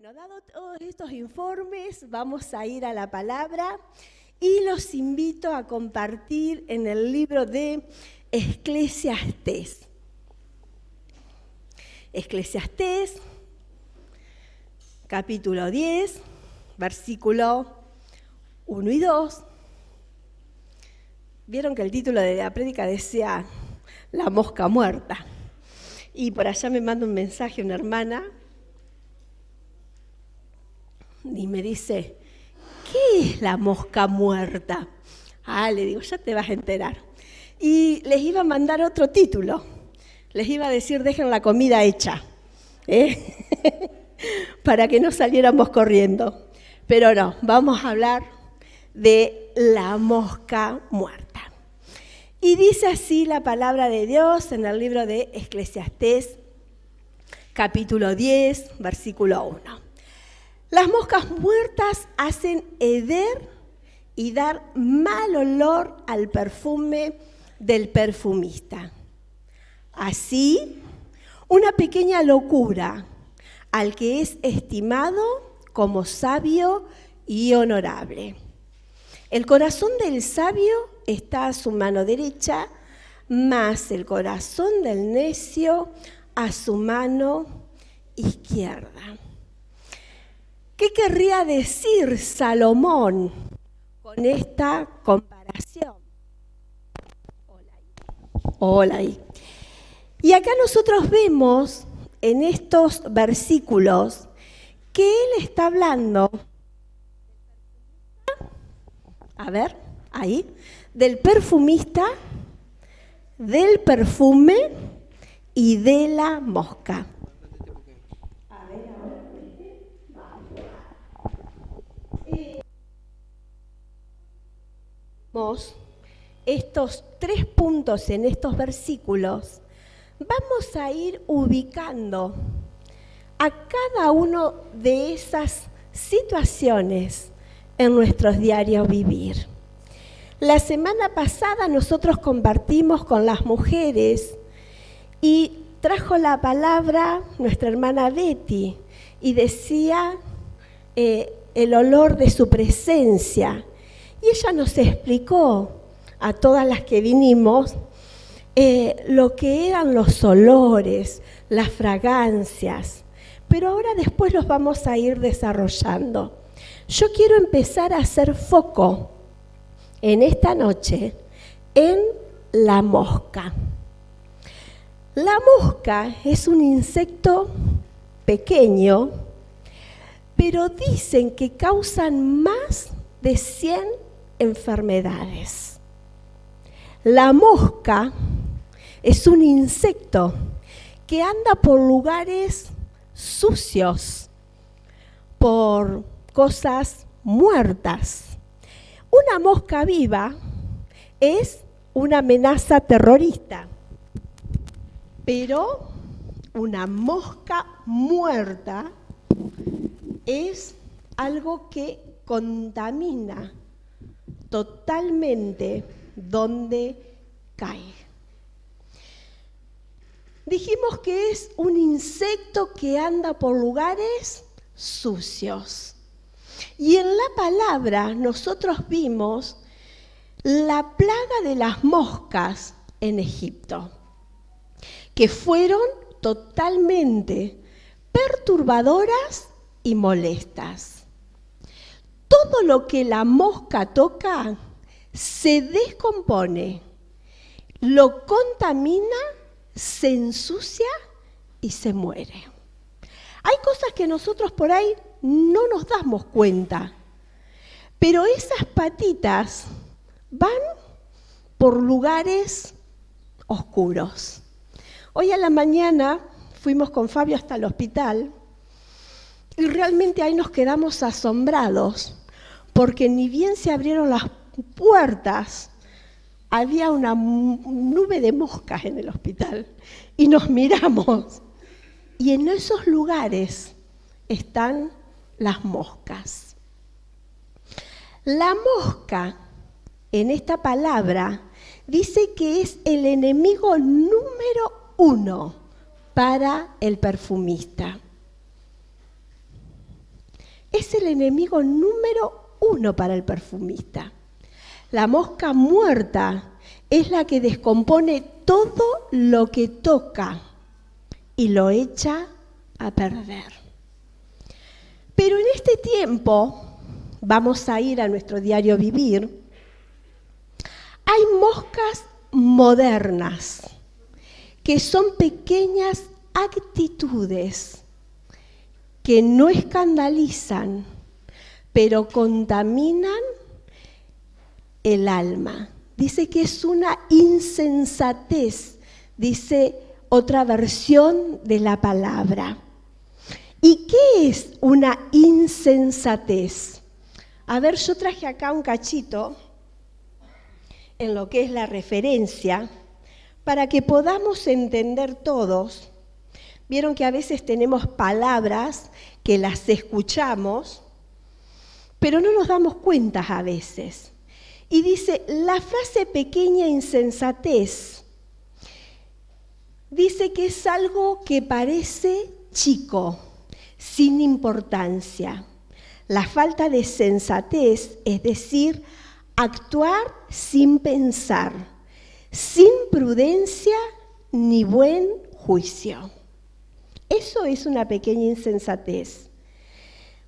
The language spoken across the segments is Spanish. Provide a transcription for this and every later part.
Bueno, dado todos estos informes, vamos a ir a la palabra y los invito a compartir en el libro de Eclesiastés. Eclesiastés, capítulo 10, versículo 1 y 2. Vieron que el título de la prédica decía La mosca muerta. Y por allá me manda un mensaje una hermana y me dice, ¿qué es la mosca muerta? Le digo, ya te vas a enterar. Y les iba a mandar otro título. Les iba a decir, dejen la comida hecha, para que no saliéramos corriendo. Pero no, vamos a hablar de la mosca muerta. Y dice así la palabra de Dios en el libro de Eclesiastés, capítulo 10, versículo 1. Las moscas muertas hacen heder y dar mal olor al perfume del perfumista. Así, una pequeña locura al que es estimado como sabio y honorable. El corazón del sabio está a su mano derecha, mas el corazón del necio a su mano izquierda. ¿Qué querría decir Salomón con esta comparación? Hola ahí. Y acá nosotros vemos en estos versículos que él está hablando, del perfumista, del perfume y de la mosca. Estos 3 puntos en estos versículos, vamos a ir ubicando a cada uno de esas situaciones en nuestros diarios vivir. La semana pasada nosotros compartimos con las mujeres y trajo la palabra nuestra hermana Betty y decía el olor de su presencia. Y ella nos explicó a todas las que vinimos lo que eran los olores, las fragancias, pero ahora después los vamos a ir desarrollando. Yo quiero empezar a hacer foco en esta noche en la mosca. La mosca es un insecto pequeño, pero dicen que causan más de 100 enfermedades. La mosca es un insecto que anda por lugares sucios, por cosas muertas. Una mosca viva es una amenaza terrorista, pero una mosca muerta es algo que contamina totalmente donde cae. Dijimos que es un insecto que anda por lugares sucios. Y en la palabra nosotros vimos la plaga de las moscas en Egipto, que fueron totalmente perturbadoras y molestas. Todo lo que la mosca toca se descompone, lo contamina, se ensucia y se muere. Hay cosas que nosotros por ahí no nos damos cuenta, pero esas patitas van por lugares oscuros. Hoy a la mañana fuimos con Fabio hasta el hospital y realmente ahí nos quedamos asombrados, porque ni bien se abrieron las puertas, había una nube de moscas en el hospital y nos miramos. Y en esos lugares están las moscas. La mosca, en esta palabra, dice que es el enemigo número 1 para el perfumista. es el enemigo número 1 para el perfumista. La mosca muerta es la que descompone todo lo que toca y lo echa a perder. Pero en este tiempo, vamos a ir a nuestro diario vivir, hay moscas modernas, que son pequeñas actitudes que no escandalizan, pero contaminan el alma. Dice que es una insensatez, dice otra versión de la palabra. ¿Y qué es una insensatez? A ver, yo traje acá un cachito en lo que es la referencia, para que podamos entender todos. Vieron que a veces tenemos palabras que las escuchamos, pero no nos damos cuenta a veces. Y dice, la frase pequeña insensatez, dice que es algo que parece chico, sin importancia. La falta de sensatez, es decir, actuar sin pensar, sin prudencia ni buen juicio. Eso es una pequeña insensatez.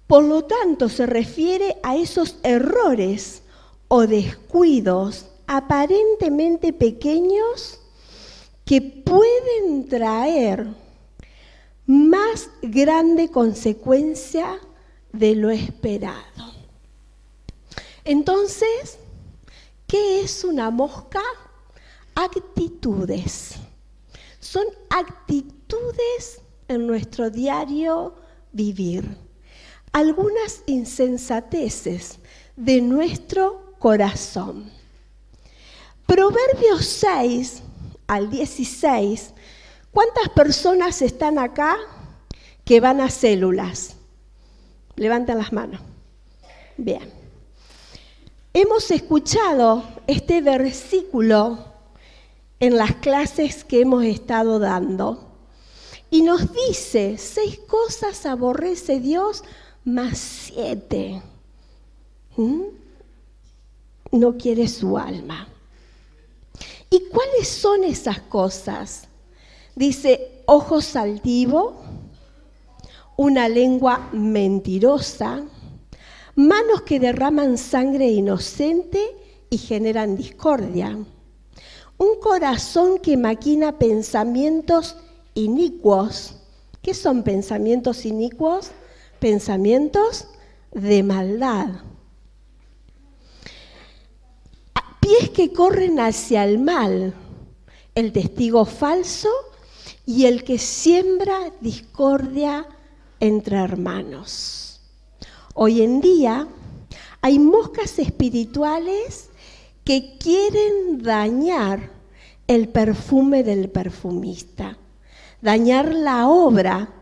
Por lo tanto, se refiere a esos errores o descuidos aparentemente pequeños que pueden traer más grande consecuencia de lo esperado. Entonces, ¿qué es una mosca? Actitudes. Son actitudes en nuestro diario vivir. Algunas insensateces de nuestro corazón. Proverbios 6 al 16. ¿Cuántas personas están acá que van a células? Levanten las manos. Bien. Hemos escuchado este versículo en las clases que hemos estado dando y nos dice, 6 cosas aborrece Dios, más 7 no quiere su alma. ¿Y cuáles son esas cosas? Dice, ojos altivos, una lengua mentirosa, manos que derraman sangre inocente y generan discordia, un corazón que maquina pensamientos inicuos. ¿Qué son pensamientos inicuos? Pensamientos de maldad. Pies que corren hacia el mal, el testigo falso y el que siembra discordia entre hermanos. Hoy en día hay moscas espirituales que quieren dañar el perfume del perfumista, dañar la obra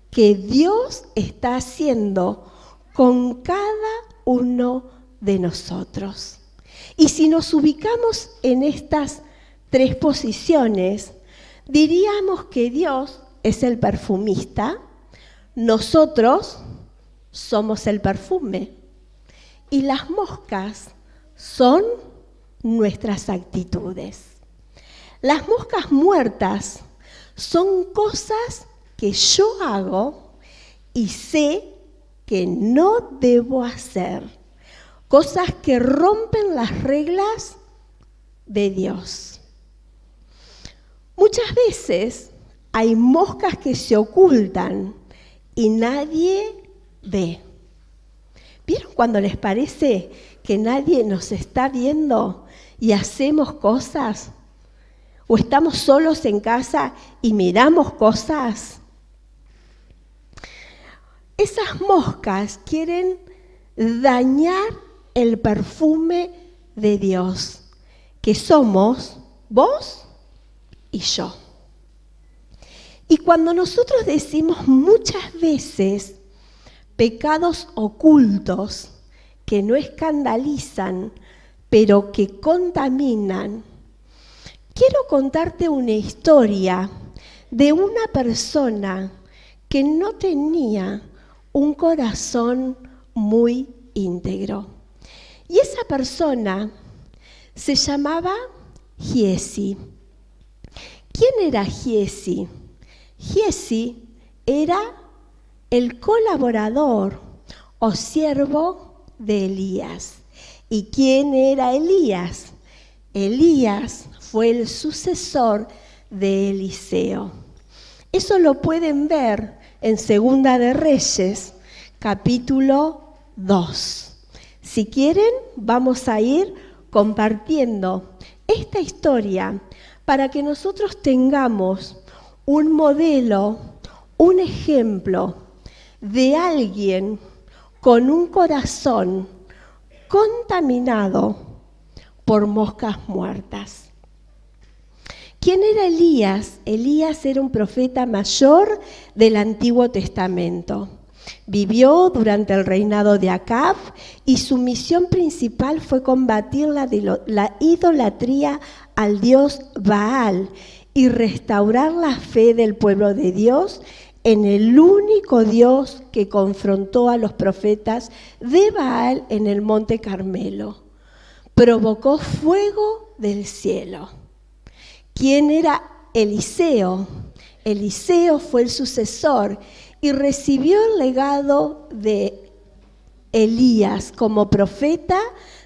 que Dios está haciendo con cada uno de nosotros. Y si nos ubicamos en estas 3 posiciones, diríamos que Dios es el perfumista, nosotros somos el perfume y las moscas son nuestras actitudes. Las moscas muertas son cosas que yo hago y sé que no debo hacer, cosas que rompen las reglas de Dios. Muchas veces hay moscas que se ocultan y nadie ve. ¿Vieron cuando les parece que nadie nos está viendo y hacemos cosas? ¿O estamos solos en casa y miramos cosas? Esas moscas quieren dañar el perfume de Dios, que somos vos y yo. Y cuando nosotros decimos muchas veces pecados ocultos que no escandalizan, pero que contaminan, quiero contarte una historia de una persona que no tenía un corazón muy íntegro. Y esa persona se llamaba Giezi. ¿Quién era Giezi? Giezi era el colaborador o siervo de Elías. ¿Y quién era Elías? Elías fue el sucesor de Eliseo. Eso lo pueden ver en Segunda de Reyes, capítulo 2. Si quieren, vamos a ir compartiendo esta historia para que nosotros tengamos un modelo, un ejemplo de alguien con un corazón contaminado por moscas muertas. ¿Quién era Elías? Elías era un profeta mayor del Antiguo Testamento. Vivió durante el reinado de Acab y su misión principal fue combatir la idolatría al dios Baal y restaurar la fe del pueblo de Dios en el único Dios que confrontó a los profetas de Baal en el monte Carmelo. Provocó fuego del cielo. ¿Quién era Eliseo? Eliseo fue el sucesor y recibió el legado de Elías como profeta,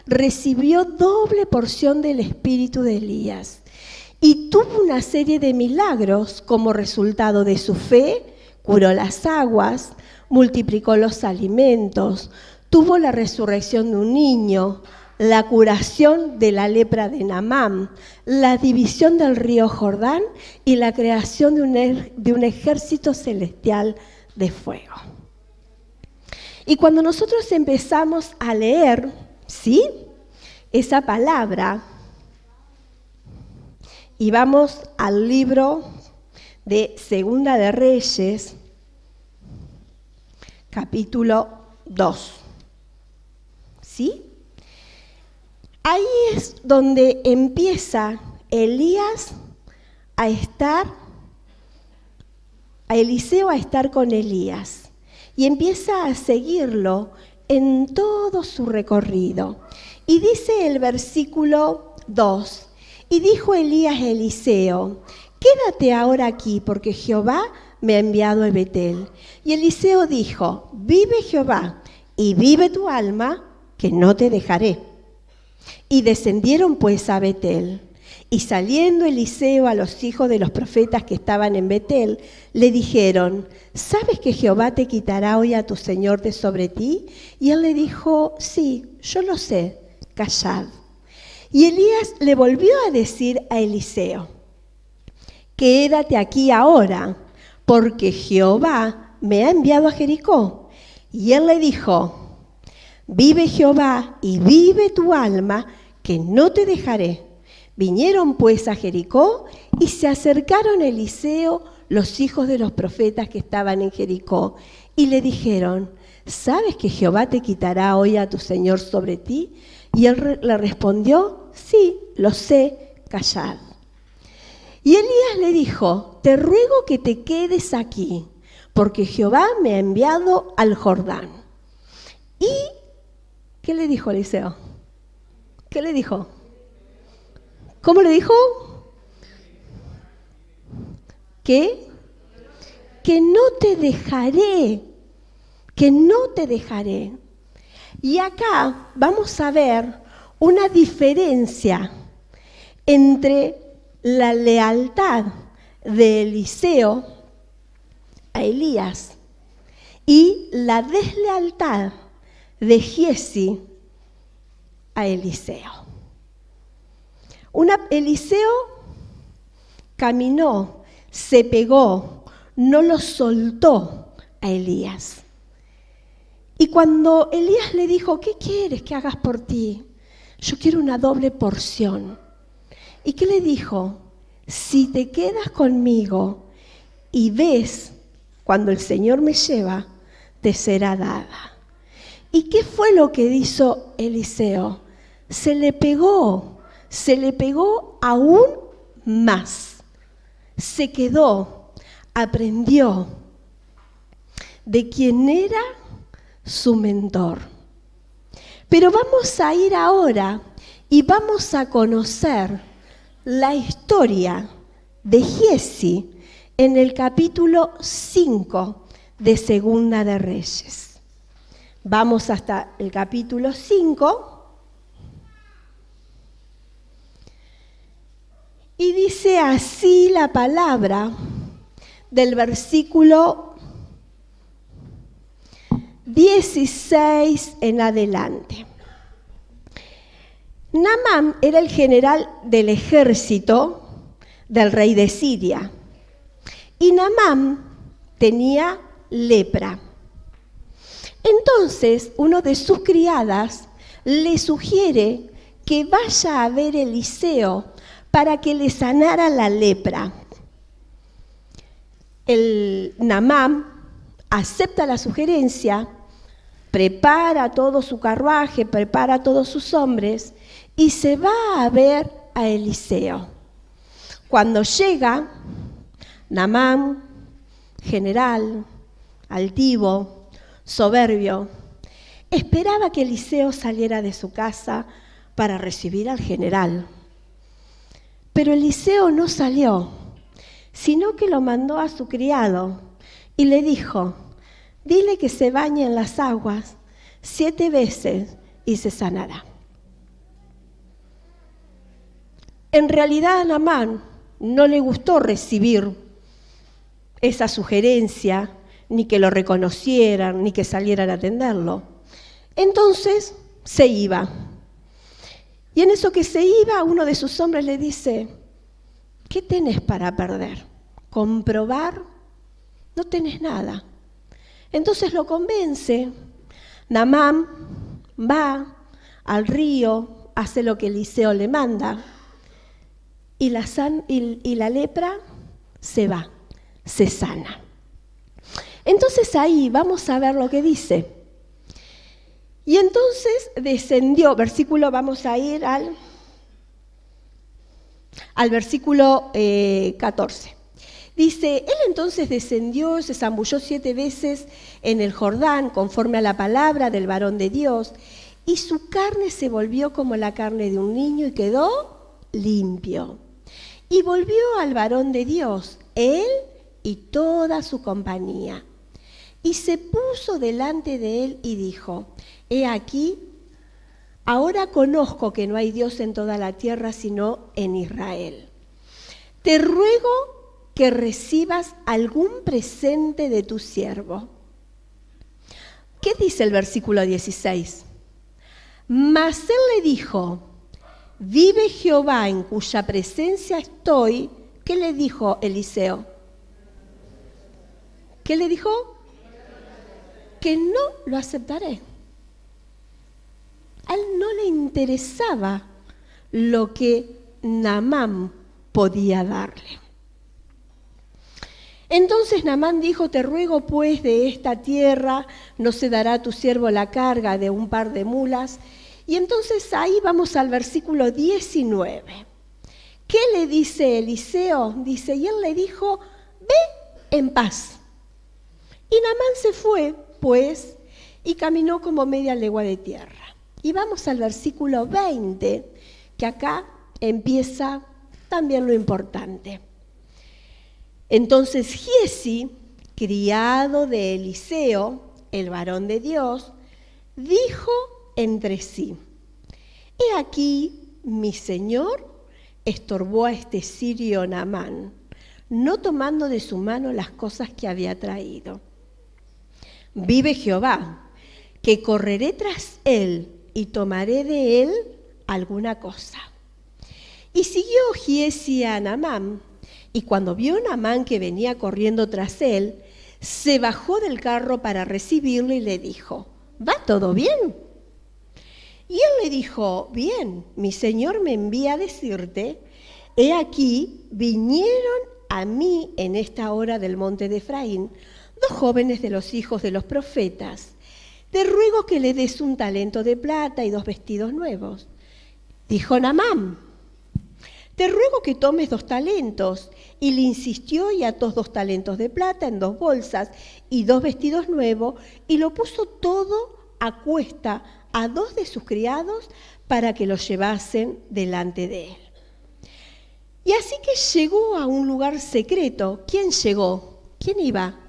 recibió doble porción del espíritu de Elías y tuvo una serie de milagros como resultado de su fe. Curó las aguas, multiplicó los alimentos, tuvo la resurrección de un niño, la curación de la lepra de Naamán, la división del río Jordán y la creación de un ejército celestial de fuego. Y cuando nosotros empezamos a leer, ¿sí?, esa palabra, y vamos al libro de Segunda de Reyes, capítulo 2, ¿sí? Ahí es donde empieza Eliseo a estar con Elías y empieza a seguirlo en todo su recorrido. Y dice el versículo 2, y dijo Elías a Eliseo: quédate ahora aquí, porque Jehová me ha enviado a Betel. Y Eliseo dijo: vive Jehová, y vive tu alma, que no te dejaré. Y descendieron pues a Betel. Y saliendo Eliseo a los hijos de los profetas que estaban en Betel, le dijeron: ¿sabes que Jehová te quitará hoy a tu señor de sobre ti? Y él le dijo: sí, yo lo sé, callad. Y Elías le volvió a decir a Eliseo: quédate aquí ahora, porque Jehová me ha enviado a Jericó. Y él le dijo: vive Jehová y vive tu alma, que no te dejaré. Vinieron pues a Jericó y se acercaron a Eliseo los hijos de los profetas que estaban en Jericó y le dijeron: ¿sabes que Jehová te quitará hoy a tu señor sobre ti? Y él le respondió: sí, lo sé, callad. Y Elías le dijo: te ruego que te quedes aquí, porque Jehová me ha enviado al Jordán. ¿Y qué le dijo Eliseo? ¿Qué le dijo? ¿Cómo le dijo? Que no te dejaré, que no te dejaré. Y acá vamos a ver una diferencia entre la lealtad de Eliseo a Elías y la deslealtad de Giezi a Eliseo. Eliseo caminó, se pegó, no lo soltó a Elías. Y cuando Elías le dijo: ¿qué quieres que hagas por ti? Yo quiero una doble porción. ¿Y qué le dijo? Si te quedas conmigo y ves cuando el Señor me lleva, te será dada. ¿Y qué fue lo que hizo Eliseo? Se le pegó aún más. Se quedó, aprendió de quién era su mentor. Pero vamos a ir ahora y vamos a conocer la historia de Giezi en el capítulo 5 de Segunda de Reyes. Vamos hasta el capítulo 5 y dice así la palabra del versículo 16 en adelante. Naamán era el general del ejército del rey de Siria. Y Naamán tenía lepra. Entonces, uno de sus criadas le sugiere que vaya a ver a Eliseo para que le sanara la lepra. Naamán acepta la sugerencia, prepara todo su carruaje, prepara todos sus hombres y se va a ver a Eliseo. Cuando llega, Naamán, general, altivo, soberbio, esperaba que Eliseo saliera de su casa para recibir al general. Pero Eliseo no salió, sino que lo mandó a su criado y le dijo: dile que se bañe en las aguas 7 veces y se sanará. En realidad a Naamán no le gustó recibir esa sugerencia, ni que lo reconocieran, ni que salieran a atenderlo. Entonces se iba. Y en eso que se iba, uno de sus hombres le dice: ¿qué tenés para perder? ¿Comprobar? No tenés nada. Entonces lo convence. Naamán va al río, hace lo que Eliseo le manda, y la lepra se va, se sana. Entonces ahí vamos a ver lo que dice. Y entonces descendió, vamos a ir al versículo 14. Dice: él entonces descendió, se zambulló 7 veces en el Jordán, conforme a la palabra del varón de Dios, y su carne se volvió como la carne de un niño y quedó limpio. Y volvió al varón de Dios, él y toda su compañía. Y se puso delante de él y dijo: he aquí, ahora conozco que no hay Dios en toda la tierra sino en Israel. Te ruego que recibas algún presente de tu siervo. ¿Qué dice el versículo 16? Mas él le dijo: vive Jehová en cuya presencia estoy. ¿Qué le dijo Eliseo? ¿Qué le dijo? Que no lo aceptaré. A él no le interesaba lo que Naamán podía darle. Entonces Naamán dijo: te ruego pues de esta tierra no se dará a tu siervo la carga de un par de mulas. Y entonces ahí vamos al versículo 19. ¿Qué le dice Eliseo? Dice: y él le dijo: ve en paz. Y Naamán se fue, pues, y caminó como media legua de tierra. Y vamos al versículo 20, que acá empieza también lo importante. Entonces Giezi, criado de Eliseo, el varón de Dios, dijo entre sí: he aquí, mi señor estorbó a este sirio Naamán, no tomando de su mano las cosas que había traído. Vive Jehová, que correré tras él y tomaré de él alguna cosa. Y siguió Giezi a Naamán, y cuando vio Naamán que venía corriendo tras él, se bajó del carro para recibirlo y le dijo: ¿va todo bien? Y él le dijo: bien, mi señor me envía a decirte, he aquí, vinieron a mí en esta hora del monte de Efraín 2 jóvenes de los hijos de los profetas. Te ruego que le des un talento de plata y 2 vestidos nuevos. Dijo Naamán: te ruego que tomes 2 talentos y le insistió y ató 2 talentos de plata en 2 bolsas y 2 vestidos nuevos y lo puso todo a cuesta a 2 de sus criados para que lo llevasen delante de él. Y así que llegó a un lugar secreto. ¿Quién llegó? ¿Quién iba?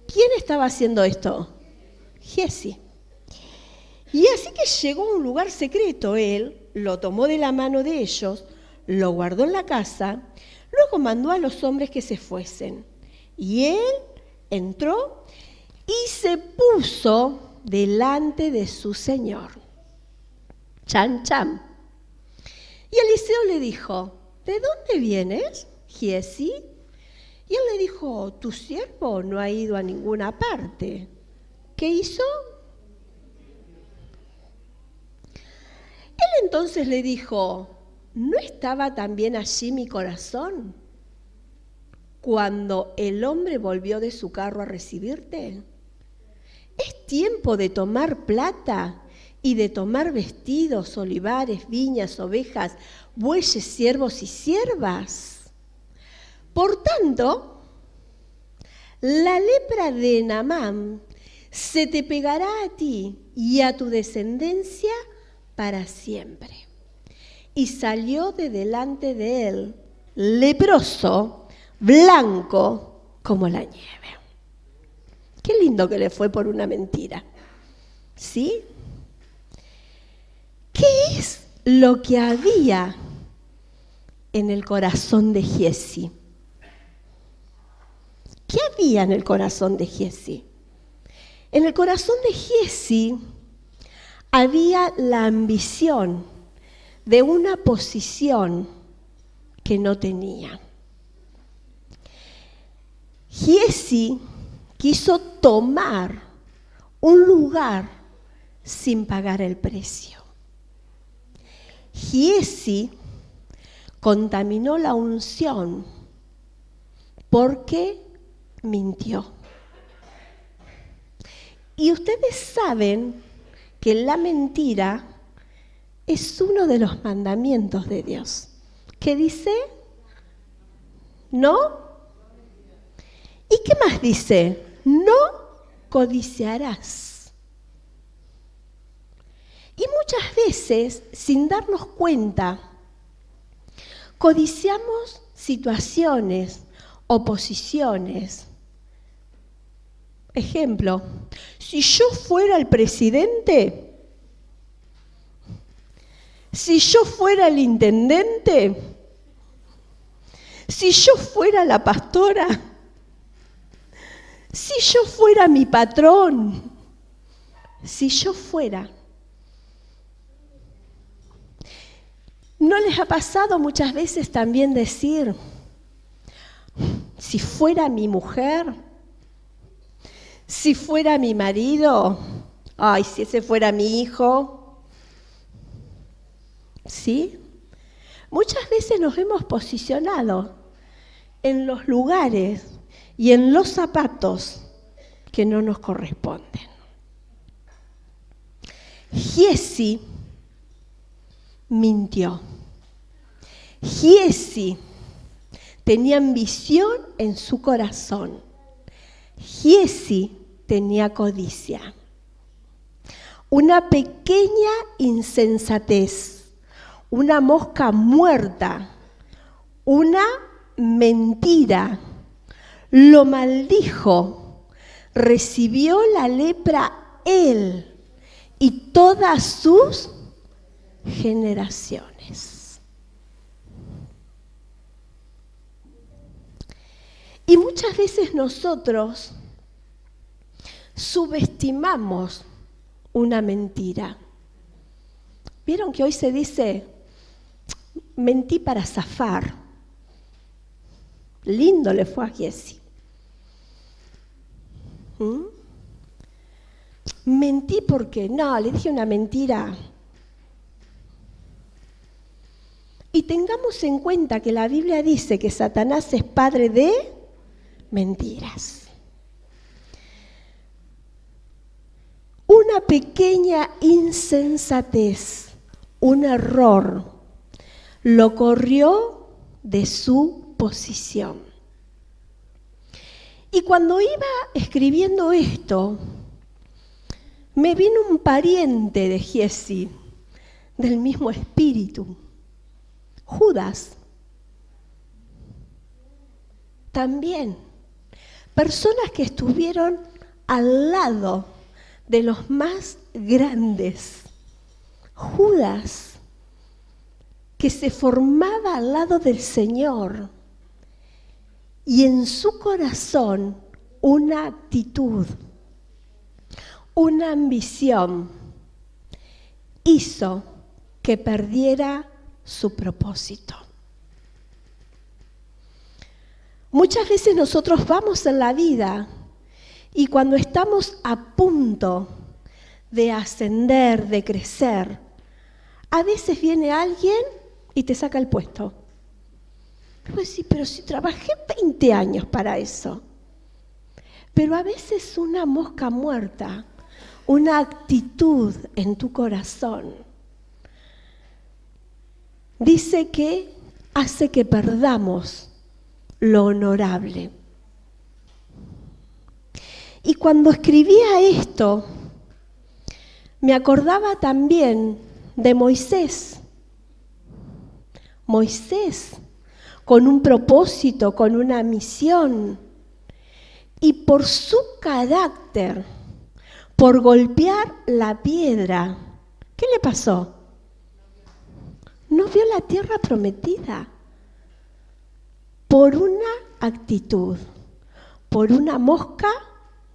¿Quién estaba haciendo esto? Giezi. Y así que llegó a un lugar secreto él, lo tomó de la mano de ellos, lo guardó en la casa, luego mandó a los hombres que se fuesen. Y él entró y se puso delante de su señor. Chan, chan. Y Eliseo le dijo, ¿de dónde vienes, Giezi? Y él le dijo, tu siervo no ha ido a ninguna parte. ¿Qué hizo? Él entonces le dijo, ¿no estaba también allí mi corazón cuando el hombre volvió de su carro a recibirte? ¿Es tiempo de tomar plata y de tomar vestidos, olivares, viñas, ovejas, bueyes, siervos y siervas? Por tanto, la lepra de Naamán se te pegará a ti y a tu descendencia para siempre. Y salió de delante de él, leproso, blanco como la nieve. Qué lindo que le fue por una mentira. ¿Sí? ¿Qué es lo que había en el corazón de Giezi? ¿Qué había en el corazón de Giezi? En el corazón de Giezi había la ambición de una posición que no tenía. Giezi quiso tomar un lugar sin pagar el precio. Giezi contaminó la unción porque mintió. Y ustedes saben que la mentira es uno de los mandamientos de Dios. ¿Qué dice? ¿No? ¿Y qué más dice? No codiciarás. Y muchas veces, sin darnos cuenta, codiciamos situaciones o posiciones. Ejemplo, si yo fuera el presidente, si yo fuera el intendente, si yo fuera la pastora, si yo fuera mi patrón, si yo fuera. ¿No les ha pasado muchas veces también decir, si fuera mi mujer, si fuera mi marido, ay, si ese fuera mi hijo? ¿Sí? Muchas veces nos hemos posicionado en los lugares y en los zapatos que no nos corresponden. Giezi mintió. Giezi tenía ambición en su corazón. Giezi tenía codicia. Una pequeña insensatez, una mosca muerta, una mentira, lo maldijo, recibió la lepra él y todas sus generaciones. Y muchas veces nosotros subestimamos una mentira. ¿Vieron que hoy se dice, mentí para zafar? Lindo le fue a Giezi. Mentí porque no, le dije una mentira. Y tengamos en cuenta que la Biblia dice que Satanás es padre de mentiras. Una pequeña insensatez, un error, lo corrió de su posición. Y cuando iba escribiendo esto, me vino un pariente de Giesi, del mismo espíritu, Judas. También, personas que estuvieron al lado de los más grandes. Judas, que se formaba al lado del Señor, y en su corazón una actitud, una ambición, hizo que perdiera su propósito. Muchas veces nosotros vamos en la vida y cuando estamos a punto de ascender, de crecer, a veces viene alguien y te saca el puesto. Pues sí, pero si trabajé 20 años para eso. Pero a veces una mosca muerta, una actitud en tu corazón, dice que hace que perdamos lo honorable. Y cuando escribía esto, me acordaba también de Moisés. Moisés, con un propósito, con una misión. Y por su carácter, por golpear la piedra, ¿qué le pasó? No vio la tierra prometida. Por una actitud, por una mosca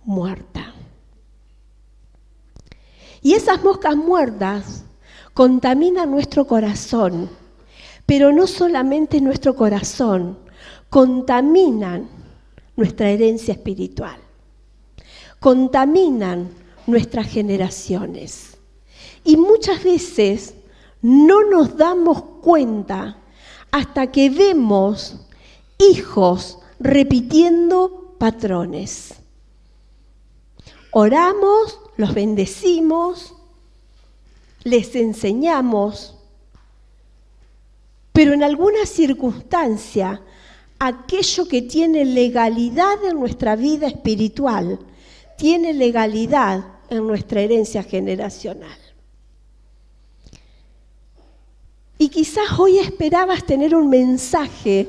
muerta. Y esas moscas muertas contaminan nuestro corazón, pero no solamente nuestro corazón, contaminan nuestra herencia espiritual, contaminan nuestras generaciones. Y muchas veces no nos damos cuenta hasta que vemos hijos repitiendo patrones. Oramos, los bendecimos, les enseñamos, pero en alguna circunstancia, aquello que tiene legalidad en nuestra vida espiritual, tiene legalidad en nuestra herencia generacional. Y quizás hoy esperabas tener un mensaje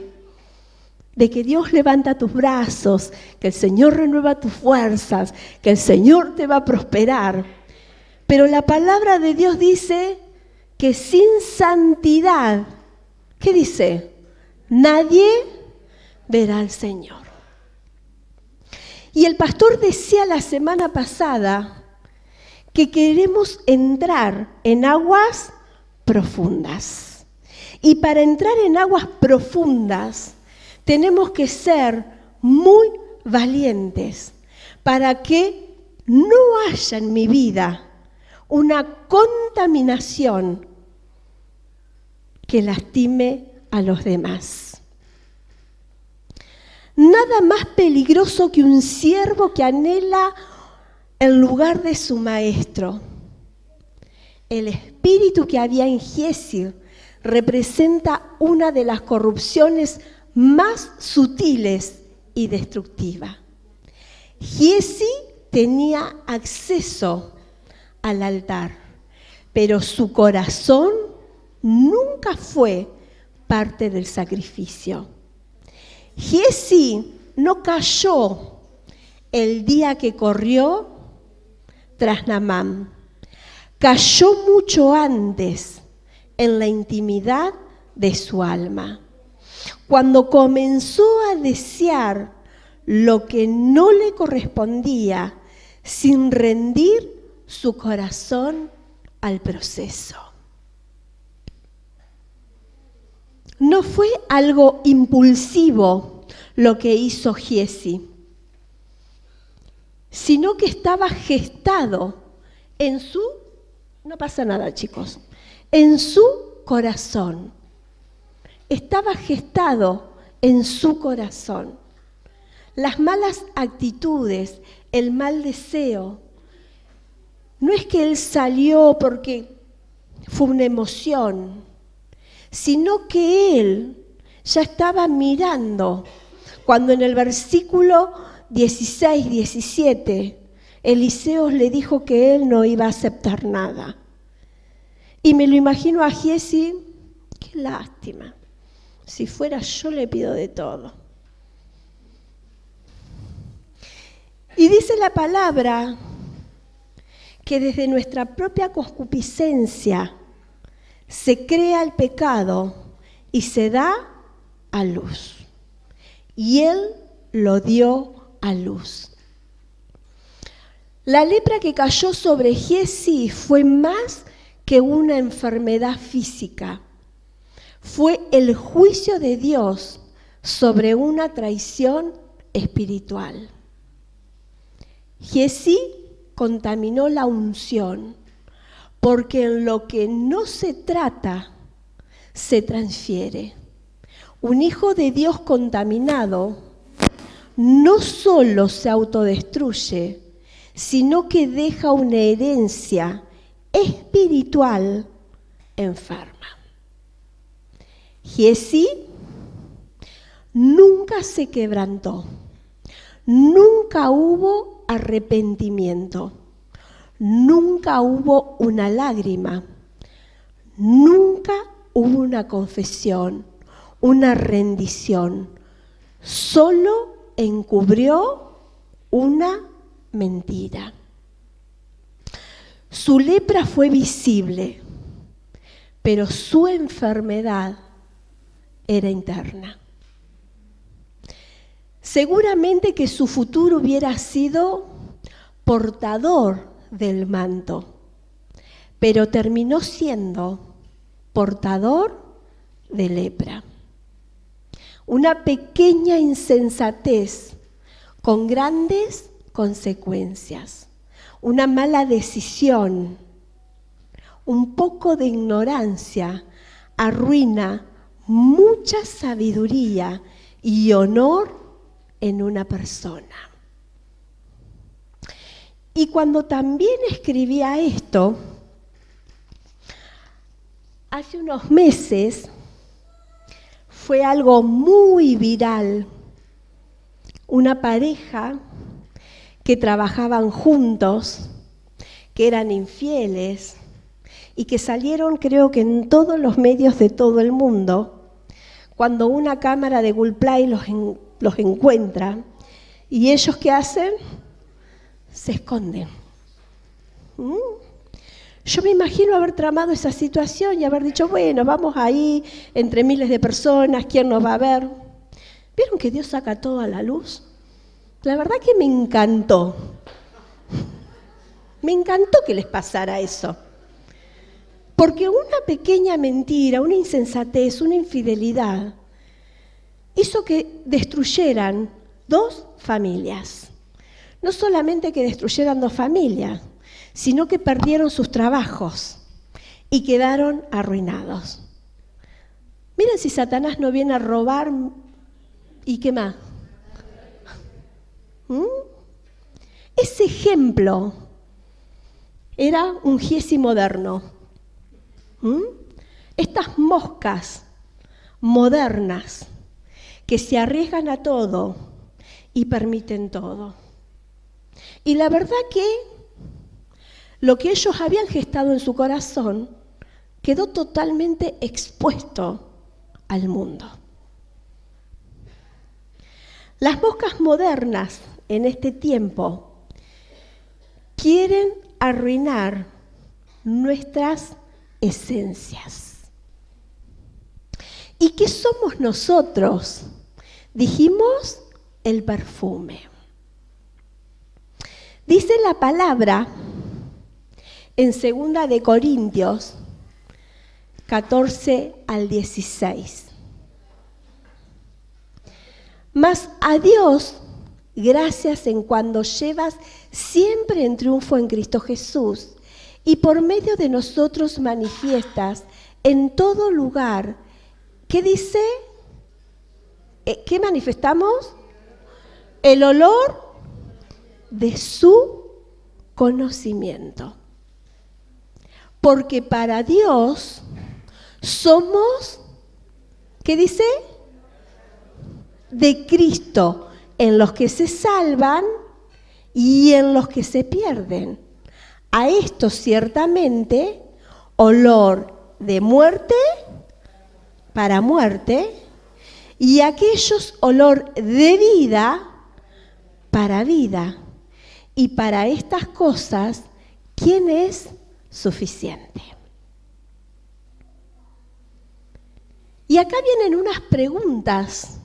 de que Dios levanta tus brazos, que el Señor renueva tus fuerzas, que el Señor te va a prosperar. Pero la palabra de Dios dice que sin santidad, ¿qué dice? Nadie verá al Señor. Y el pastor decía la semana pasada que queremos entrar en aguas profundas. Y para entrar en aguas profundas tenemos que ser muy valientes para que no haya en mi vida una contaminación que lastime a los demás. Nada más peligroso que un siervo que anhela el lugar de su maestro. El espíritu que había en Giesi representa una de las corrupciones más sutiles y destructivas. Giesi tenía acceso al altar, pero su corazón nunca fue parte del sacrificio. Giesi no cayó el día que corrió tras Naamán. Cayó mucho antes en la intimidad de su alma. Cuando comenzó a desear lo que no le correspondía sin rendir su corazón al proceso. No fue algo impulsivo lo que hizo Giesi, sino que estaba gestado en su, no pasa nada chicos, en su corazón. Estaba gestado en su corazón. Las malas actitudes, el mal deseo, no es que él salió porque fue una emoción, sino que él ya estaba mirando cuando en el versículo 16, 17, Eliseo le dijo que él no iba a aceptar nada. Y me lo imagino a Giesi, qué lástima. Si fuera yo le pido de todo. Y dice la palabra que desde nuestra propia concupiscencia se crea el pecado y se da a luz. Y él lo dio a luz. La lepra que cayó sobre Giesi fue más que una enfermedad física. Fue el juicio de Dios sobre una traición espiritual. Giesi contaminó la unción, porque en lo que no se trata, se transfiere. Un hijo de Dios contaminado no solo se autodestruye, sino que deja una herencia espiritual enferma. Giesi nunca se quebrantó, nunca hubo arrepentimiento, nunca hubo una lágrima, nunca hubo una confesión, una rendición, solo encubrió una mentira. Su lepra fue visible, pero su enfermedad era interna. Seguramente que su futuro hubiera sido portador del manto, pero terminó siendo portador de lepra. Una pequeña insensatez con grandes consecuencias, una mala decisión, un poco de ignorancia arruina mucha sabiduría y honor en una persona. Y cuando también escribía esto, hace unos meses fue algo muy viral. Una pareja que trabajaban juntos, que eran infieles y que salieron, creo que en todos los medios de todo el mundo, cuando una cámara de Google Play los encuentra. ¿Y ellos qué hacen? Se esconden. Yo me imagino haber tramado esa situación y haber dicho, bueno, vamos ahí entre miles de personas, ¿quién nos va a ver? ¿Vieron que Dios saca todo a la luz? La verdad que me encantó. Me encantó que les pasara eso. Porque una pequeña mentira, una insensatez, una infidelidad, hizo que destruyeran 2 familias. No solamente que destruyeran 2 familias, sino que perdieron sus trabajos y quedaron arruinados. Miren si Satanás no viene a robar, ¿y qué más? Ese ejemplo era un Giesi moderno. Estas moscas modernas que se arriesgan a todo y permiten todo. Y la verdad que lo que ellos habían gestado en su corazón quedó totalmente expuesto al mundo. Las moscas modernas en este tiempo quieren arruinar nuestras esencias. ¿Y qué somos nosotros? Dijimos el perfume. Dice la palabra en 2 de Corintios 14 al 16. Mas a Dios gracias en cuando llevas siempre en triunfo en Cristo Jesús y por medio de nosotros manifiestas en todo lugar. ¿Qué dice? ¿Qué manifestamos? El olor de su conocimiento. Porque para Dios somos, ¿qué dice? De Cristo, en los que se salvan y en los que se pierden. A esto ciertamente olor de muerte para muerte, y a aquellos olor de vida para vida. Y para estas cosas, ¿quién es suficiente? Y acá vienen unas preguntas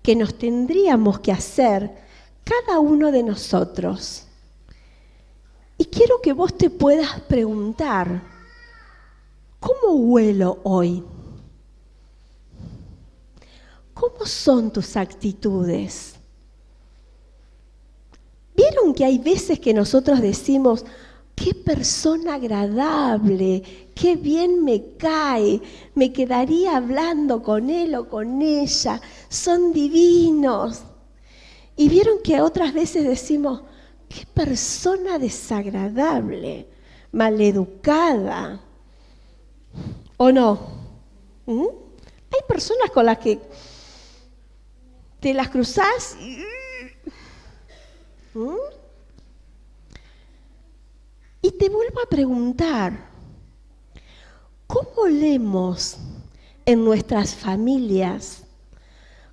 que nos tendríamos que hacer cada uno de nosotros. Y quiero que vos te puedas preguntar, ¿cómo huelo hoy? ¿Cómo son tus actitudes? ¿Vieron que hay veces que nosotros decimos, qué persona agradable, qué bien me cae, me quedaría hablando con él o con ella, son divinos? Y vieron que otras veces decimos, qué persona desagradable, maleducada, ¿o no? Hay personas con las que te las cruzás y te vuelvo a preguntar, ¿cómo olemos en nuestras familias?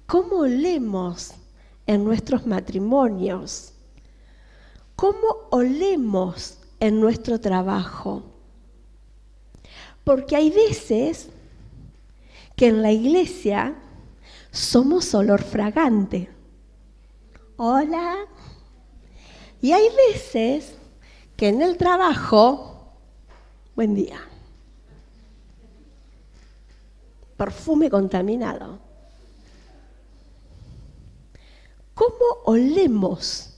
¿Cómo olemos en nuestros matrimonios? ¿Cómo olemos en nuestro trabajo? Porque hay veces que en la iglesia somos olor fragante. Hola. Y hay veces que en el trabajo, buen día, perfume contaminado. ¿Cómo olemos?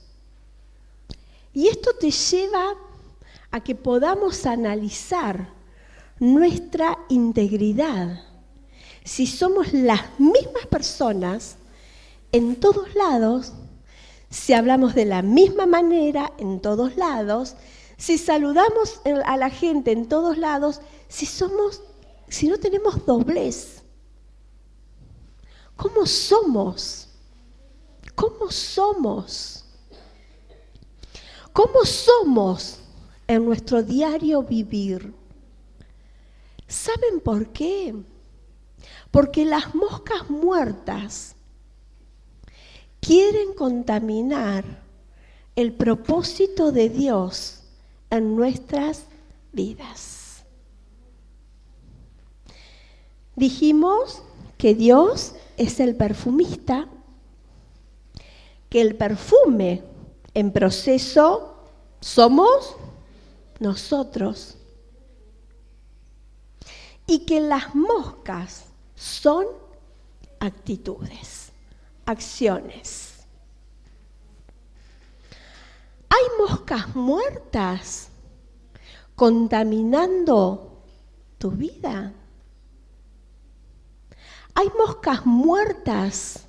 Y esto te lleva a que podamos analizar nuestra integridad. Si somos las mismas personas en todos lados, si hablamos de la misma manera en todos lados, si saludamos a la gente en todos lados, si no tenemos doblez. ¿Cómo somos? ¿Cómo somos? ¿Cómo somos en nuestro diario vivir? ¿Saben por qué? Porque las moscas muertas quieren contaminar el propósito de Dios en nuestras vidas. Dijimos que Dios es el perfumista, que el perfume en proceso somos nosotros, y que las moscas son actitudes, acciones. Hay moscas muertas contaminando tu vida. Hay moscas muertas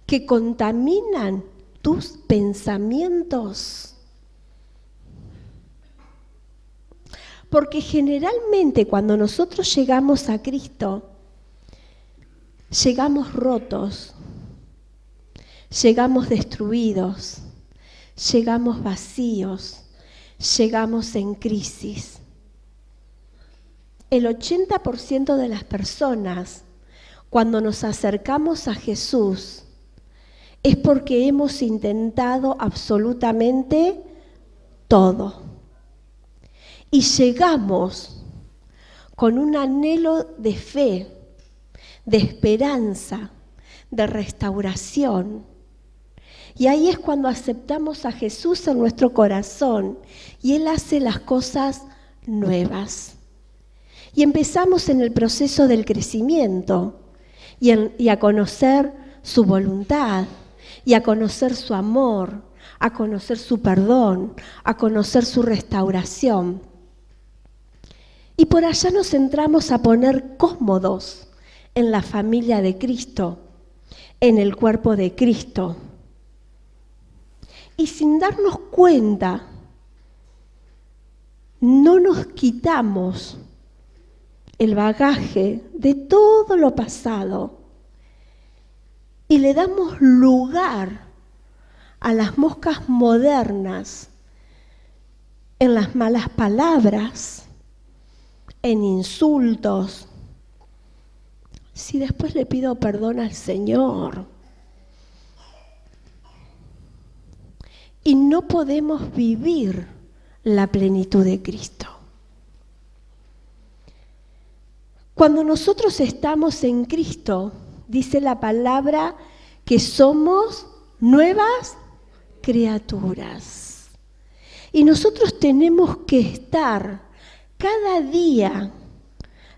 que contaminan tus pensamientos. Porque generalmente cuando nosotros llegamos a Cristo, llegamos rotos, llegamos destruidos, llegamos vacíos, llegamos en crisis. El 80% de las personas, cuando nos acercamos a Jesús, es porque hemos intentado absolutamente todo. Y llegamos con un anhelo de fe, de esperanza, de restauración. Y ahí es cuando aceptamos a Jesús en nuestro corazón y Él hace las cosas nuevas. Y empezamos en el proceso del crecimiento y a conocer su voluntad y a conocer su amor, a conocer su perdón, a conocer su restauración. Y por allá nos entramos a poner cómodos en la familia de Cristo, en el cuerpo de Cristo. Y sin darnos cuenta, no nos quitamos el bagaje de todo lo pasado y le damos lugar a las moscas modernas en las malas palabras, en insultos, si después le pido perdón al Señor? Y no podemos vivir la plenitud de Cristo. Cuando nosotros estamos en Cristo, dice la palabra que somos nuevas criaturas. Y nosotros tenemos que estar cada día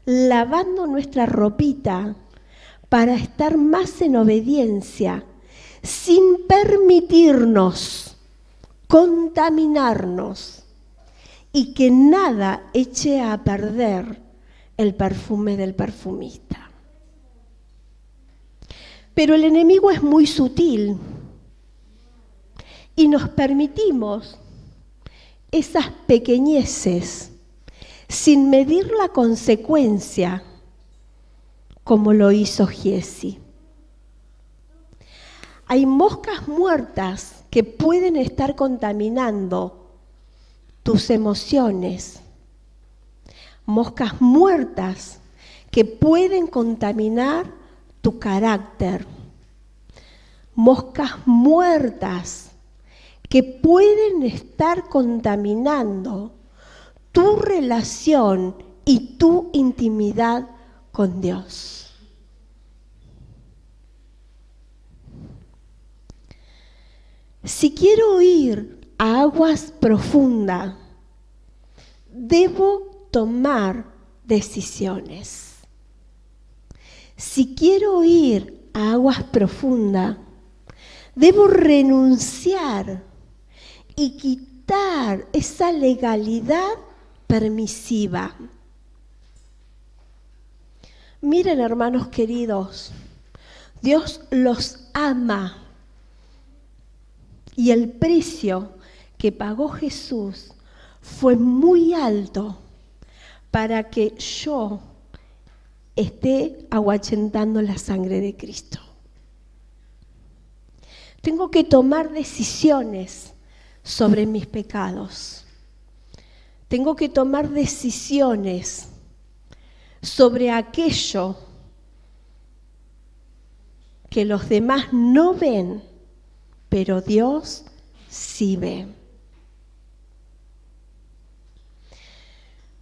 lavando nuestra ropita para estar más en obediencia, sin permitirnos contaminarnos y que nada eche a perder el perfume del perfumista. Pero el enemigo es muy sutil y nos permitimos esas pequeñeces sin medir la consecuencia, como lo hizo Giesi. Hay moscas muertas que pueden estar contaminando tus emociones, moscas muertas que pueden contaminar tu carácter, moscas muertas que pueden estar contaminando tu relación y tu intimidad con Dios. Si quiero ir a aguas profundas, debo tomar decisiones. Si quiero ir a aguas profundas, debo renunciar y quitar esa legalidad permisiva. Miren, hermanos queridos, Dios los ama y el precio que pagó Jesús fue muy alto para que yo esté aguachentando la sangre de Cristo. Tengo que tomar decisiones sobre mis pecados. Tengo que tomar decisiones sobre aquello que los demás no ven, pero Dios sí ve.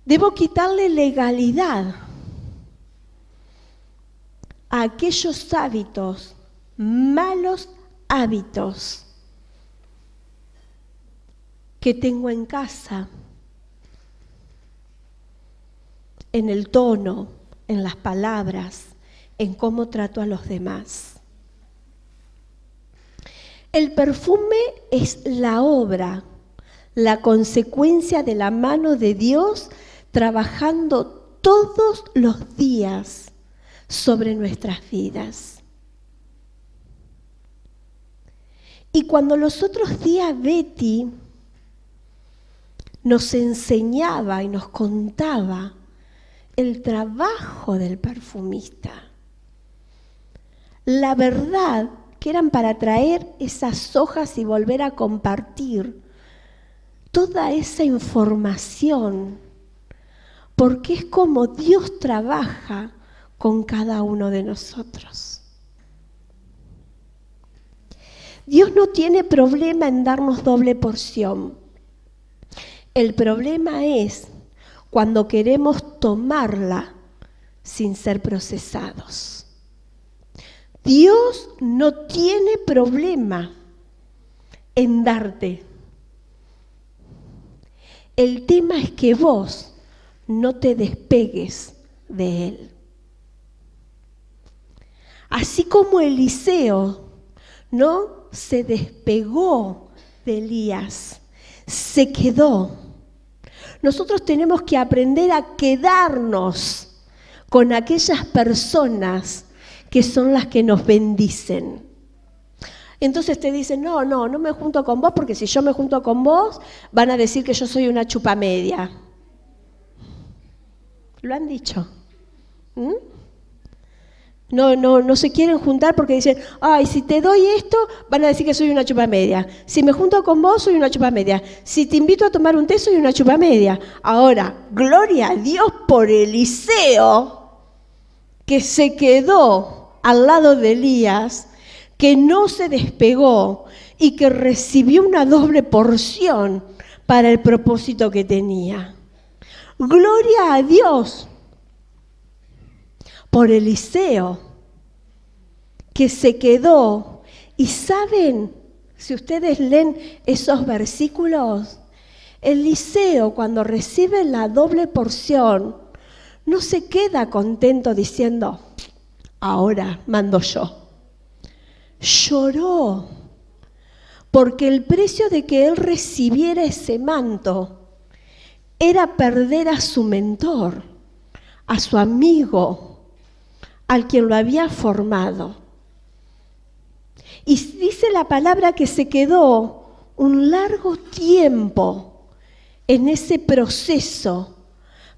Debo quitarle legalidad a aquellos hábitos, malos hábitos que tengo en casa, en el tono, en las palabras, en cómo trato a los demás. El perfume es la obra, la consecuencia de la mano de Dios trabajando todos los días sobre nuestras vidas. Y cuando los otros días Betty nos enseñaba y nos contaba el trabajo del perfumista, la verdad que eran para traer esas hojas y volver a compartir toda esa información, porque es como Dios trabaja con cada uno de nosotros. Dios no tiene problema en darnos doble porción. El problema es cuando queremos tomarla sin ser procesados. Dios no tiene problema en darte. El tema es que vos no te despegues de Él. Así como Eliseo no se despegó de Elías, se quedó. Nosotros tenemos que aprender a quedarnos con aquellas personas que son las que nos bendicen. Entonces te dicen, no me junto con vos, porque si yo me junto con vos, van a decir que yo soy una chupamedia. ¿Lo han dicho? No se quieren juntar porque dicen, ay, si te doy esto, van a decir que soy una chupamedia. Si me junto con vos, soy una chupamedia. Si te invito a tomar un té, soy una chupamedia. Ahora, gloria a Dios por Eliseo, que se quedó al lado de Elías, que no se despegó y que recibió una doble porción para el propósito que tenía. Gloria a Dios por Eliseo, que se quedó. Y saben, si ustedes leen esos versículos, Eliseo, cuando recibe la doble porción, no se queda contento diciendo, ahora mando yo. Lloró, porque el precio de que él recibiera ese manto era perder a su mentor, a su amigo, al quien lo había formado. Y dice la palabra que se quedó un largo tiempo en ese proceso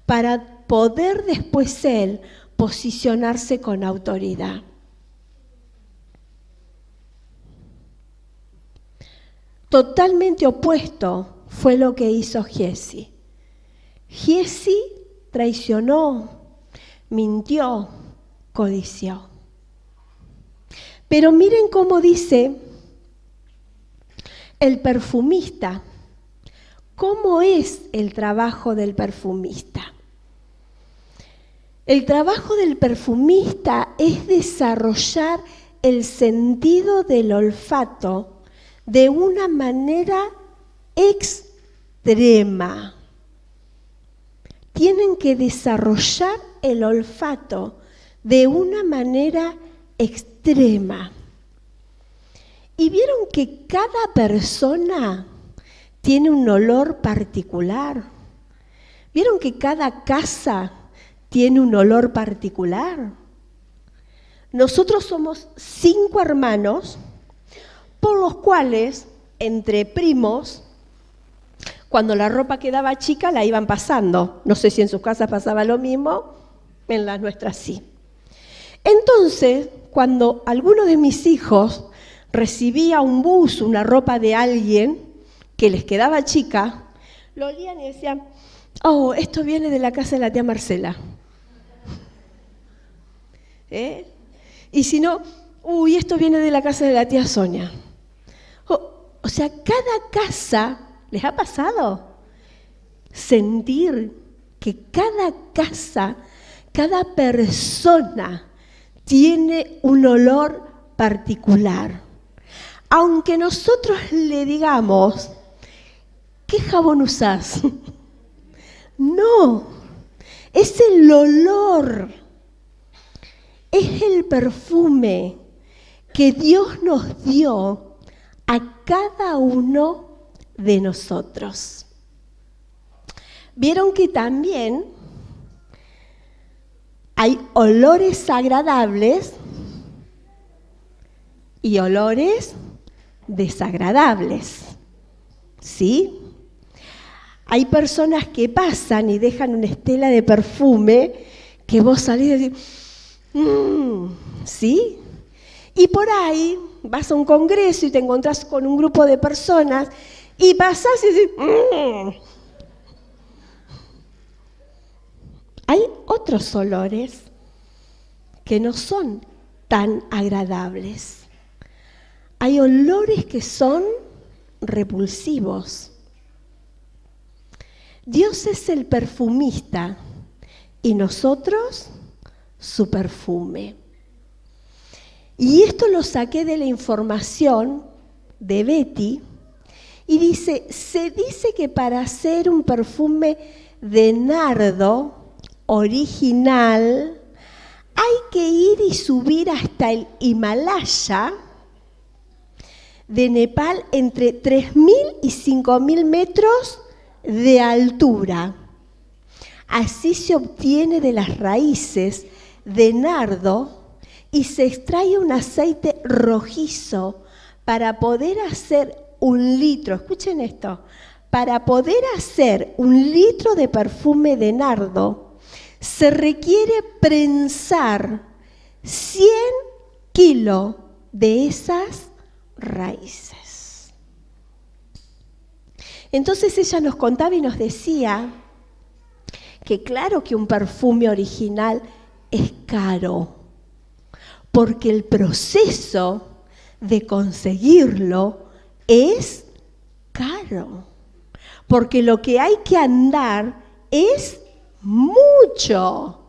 para poder después él posicionarse con autoridad. Totalmente opuesto fue lo que hizo Giezi. Giezi traicionó, mintió, codició. Pero miren cómo dice el perfumista. ¿Cómo es el trabajo del perfumista? El trabajo del perfumista es desarrollar el sentido del olfato de una manera extrema. Tienen que desarrollar el olfato de una manera extrema. Y vieron que cada persona tiene un olor particular. ¿Vieron que cada casa tiene un olor particular? Nosotros somos 5 hermanos, por los cuales, entre primos, cuando la ropa quedaba chica, la iban pasando. No sé si en sus casas pasaba lo mismo, en las nuestras sí. Entonces, cuando alguno de mis hijos recibía un buzo, una ropa de alguien que les quedaba chica, lo olían y decían, oh, esto viene de la casa de la tía Marcela. Y si no, uy, esto viene de la casa de la tía Sonia. O sea, cada casa, ¿les ha pasado? Sentir que cada casa, cada persona tiene un olor particular. Aunque nosotros le digamos, ¿qué jabón usás? No, es el olor, es el perfume que Dios nos dio a cada uno de nosotros. Vieron que también hay olores agradables y olores desagradables, ¿sí? Hay personas que pasan y dejan una estela de perfume que vos salís y decís, ¿sí? Y por ahí vas a un congreso y te encontrás con un grupo de personas y pasás y decís, Hay otros olores que no son tan agradables. Hay olores que son repulsivos. Dios es el perfumista y nosotros su perfume. Y esto lo saqué de la información de Betty y dice, se dice que para hacer un perfume de nardo original hay que ir y subir hasta el Himalaya de Nepal entre 3.000 y 5.000 metros de altura. Así se obtiene de las raíces de nardo y se extrae un aceite rojizo para poder hacer 1 litro. Escuchen esto. Para poder hacer 1 litro de perfume de nardo, se requiere prensar 100 kilos de esas raíces. Entonces ella nos contaba y nos decía que claro que un perfume original es caro, porque el proceso de conseguirlo es caro, porque lo que hay que andar es mucho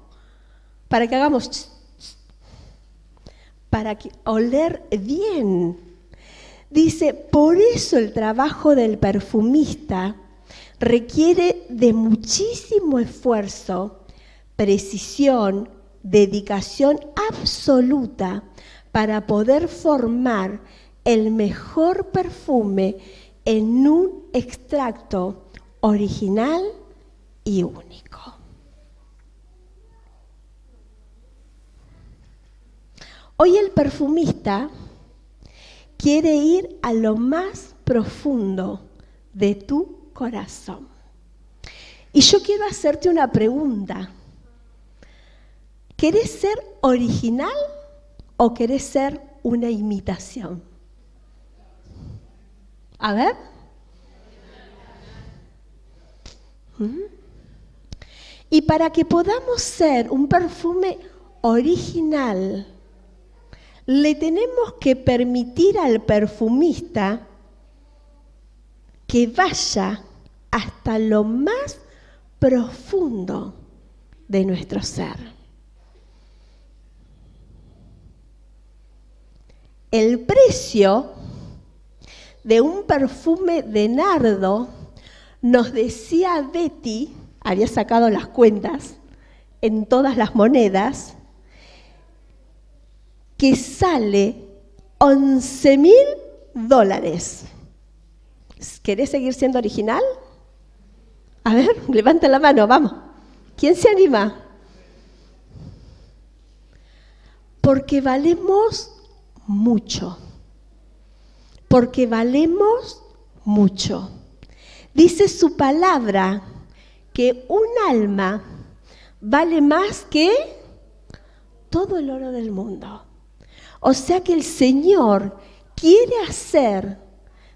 para que hagamos, para que oler bien. Dice, por eso el trabajo del perfumista requiere de muchísimo esfuerzo, precisión, dedicación absoluta para poder formar el mejor perfume en un extracto original y único. Hoy el perfumista quiere ir a lo más profundo de tu corazón. Y yo quiero hacerte una pregunta. ¿Querés ser original o querés ser una imitación? A ver. Y para que podamos ser un perfume original, le tenemos que permitir al perfumista que vaya hasta lo más profundo de nuestro ser. El precio de un perfume de nardo, nos decía Betty, había sacado las cuentas en todas las monedas, que sale $11.000. ¿Querés seguir siendo original? A ver, levanta la mano, vamos. ¿Quién se anima? Porque valemos mucho. Porque valemos mucho. Dice su palabra que un alma vale más que todo el oro del mundo. O sea que el Señor quiere hacer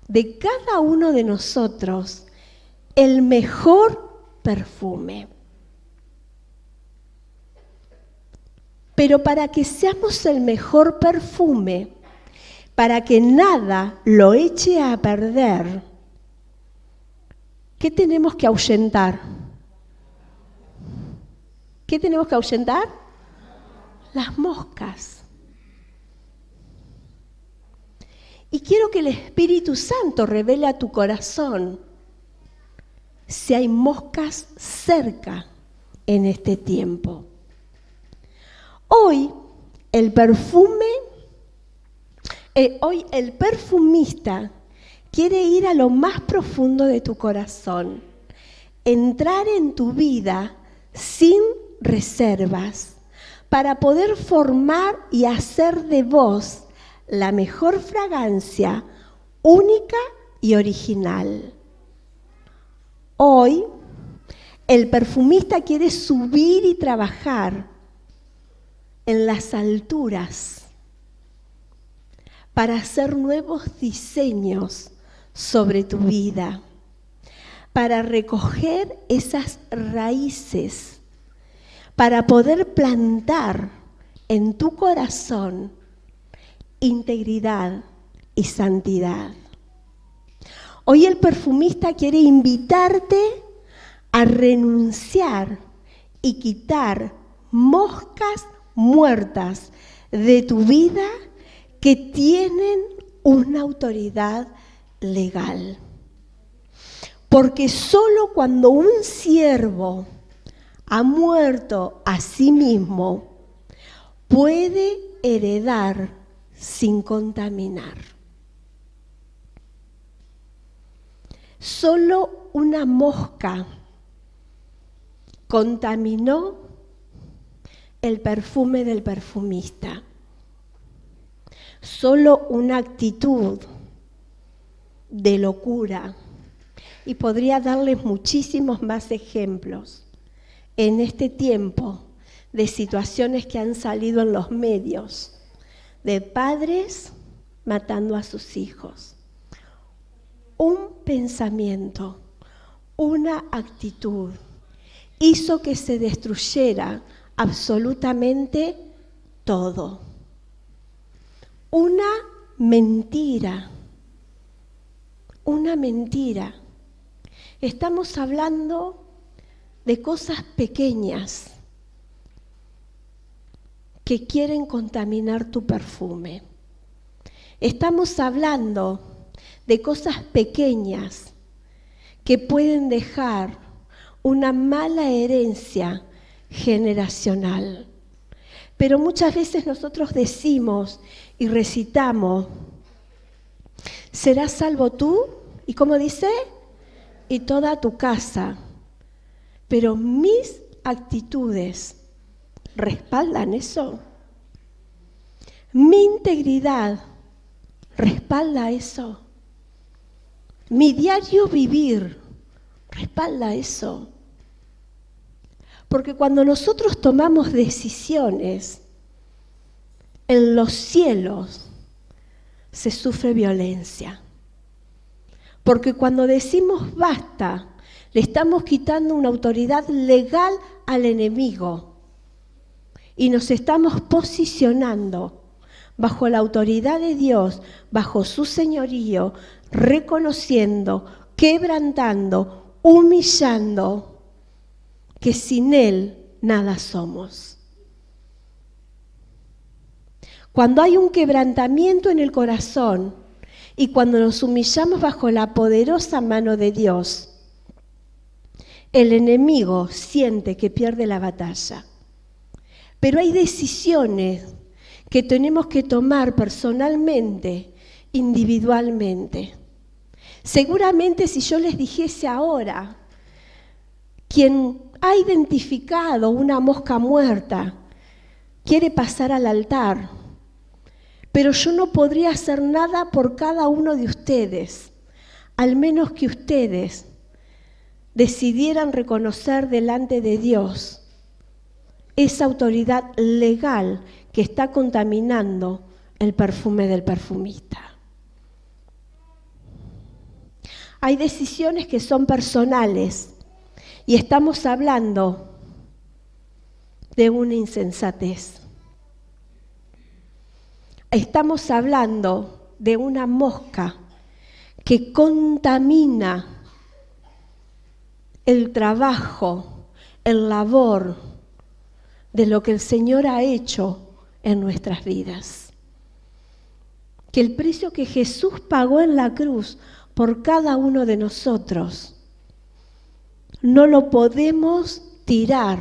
de cada uno de nosotros el mejor perfume. Pero para que seamos el mejor perfume, para que nada lo eche a perder, ¿qué tenemos que ahuyentar? ¿Qué tenemos que ahuyentar? Las moscas. Y quiero que el Espíritu Santo revele a tu corazón si hay moscas cerca en este tiempo. Hoy el perfumista quiere ir a lo más profundo de tu corazón, entrar en tu vida sin reservas, para poder formar y hacer de vos la mejor fragancia, única y original. Hoy, el perfumista quiere subir y trabajar en las alturas para hacer nuevos diseños sobre tu vida, para recoger esas raíces, para poder plantar en tu corazón integridad y santidad. Hoy el perfumista quiere invitarte a renunciar y quitar moscas muertas de tu vida que tienen una autoridad legal. Porque solo cuando un siervo ha muerto a sí mismo, puede heredar sin contaminar. Solo una mosca contaminó el perfume del perfumista. Solo una actitud de locura. Y podría darles muchísimos más ejemplos en este tiempo de situaciones que han salido en los medios, de padres matando a sus hijos. Un pensamiento, una actitud hizo que se destruyera absolutamente todo. Una mentira. Estamos hablando de cosas pequeñas que quieren contaminar tu perfume. Estamos hablando de cosas pequeñas que pueden dejar una mala herencia generacional. Pero muchas veces nosotros decimos y recitamos, ¿serás salvo tú? ¿Y cómo dice? Y toda tu casa. Pero mis actitudes respaldan eso. Mi integridad respalda eso. Mi diario vivir respalda eso. Porque cuando nosotros tomamos decisiones, en los cielos se sufre violencia. Porque cuando decimos basta, le estamos quitando una autoridad legal al enemigo y nos estamos posicionando bajo la autoridad de Dios, bajo su señorío, reconociendo, quebrantando, humillando, que sin Él nada somos. Cuando hay un quebrantamiento en el corazón y cuando nos humillamos bajo la poderosa mano de Dios, el enemigo siente que pierde la batalla. Pero hay decisiones que tenemos que tomar personalmente, individualmente. Seguramente si yo les dijese ahora, quien ha identificado una mosca muerta quiere pasar al altar, pero yo no podría hacer nada por cada uno de ustedes, al menos que ustedes decidieran reconocer delante de Dios esa autoridad legal que está contaminando el perfume del perfumista. Hay decisiones que son personales y estamos hablando de una insensatez. Estamos hablando de una mosca que contamina el trabajo, el labor de lo que el Señor ha hecho en nuestras vidas. Que el precio que Jesús pagó en la cruz por cada uno de nosotros no lo podemos tirar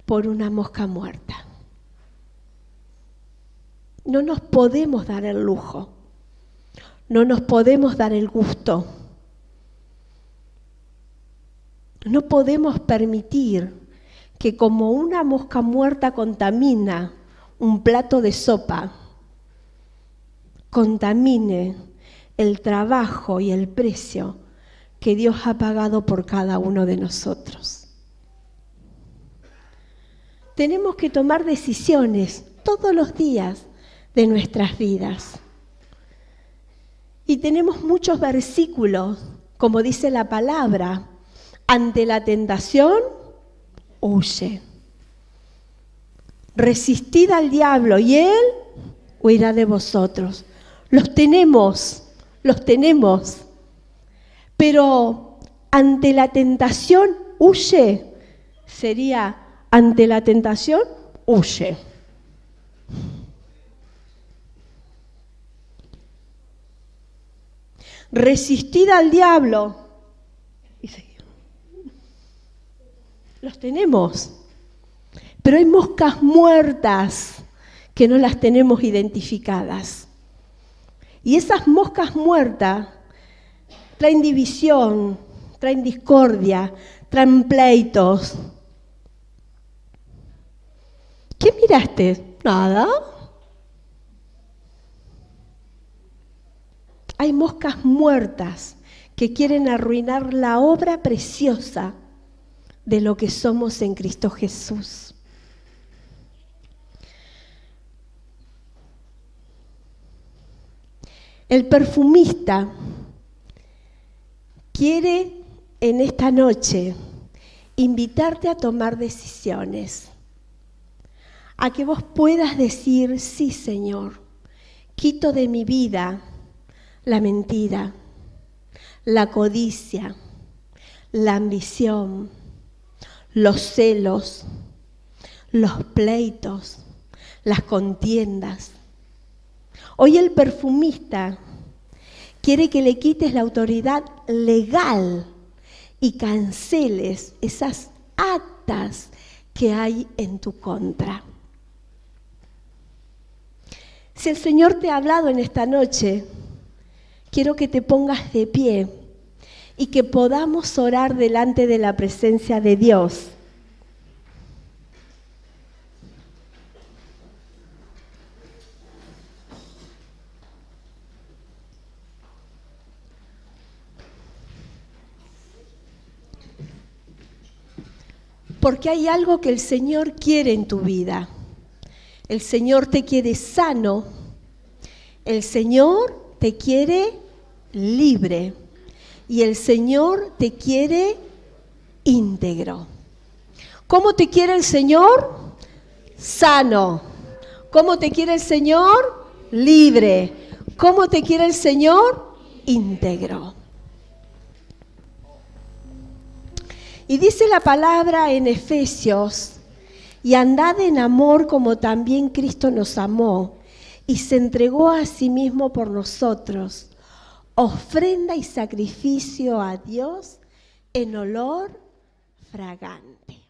por una mosca muerta. No nos podemos dar el lujo, no nos podemos dar el gusto, no podemos permitir que como una mosca muerta contamina un plato de sopa, contamine el trabajo y el precio que Dios ha pagado por cada uno de nosotros. Tenemos que tomar decisiones todos los días de nuestras vidas. Y tenemos muchos versículos, como dice la palabra, ante la tentación, huye. Resistid al diablo y él huirá de vosotros. Los tenemos. Pero ante la tentación, huye. Sería, ante la tentación, huye. Resistid al diablo. Y seguimos. Los tenemos. Pero hay moscas muertas que no las tenemos identificadas. Y esas moscas muertas traen división, traen discordia, traen pleitos. ¿Qué miraste? Nada. Hay moscas muertas que quieren arruinar la obra preciosa de lo que somos en Cristo Jesús. El perfumista quiere en esta noche invitarte a tomar decisiones, a que vos puedas decir, sí, Señor, quito de mi vida la mentira, la codicia, la ambición, los celos, los pleitos, las contiendas. Hoy el perfumista quiere que le quites la autoridad legal y canceles esas actas que hay en tu contra. Si el Señor te ha hablado en esta noche, quiero que te pongas de pie y que podamos orar delante de la presencia de Dios. Porque hay algo que el Señor quiere en tu vida. El Señor te quiere sano. El Señor te quiere libre. Y el Señor te quiere íntegro. ¿Cómo te quiere el Señor? Sano. ¿Cómo te quiere el Señor? Libre. ¿Cómo te quiere el Señor? Íntegro. Y dice la palabra en Efesios, y andad en amor como también Cristo nos amó y se entregó a sí mismo por nosotros, ofrenda y sacrificio a Dios en olor fragante.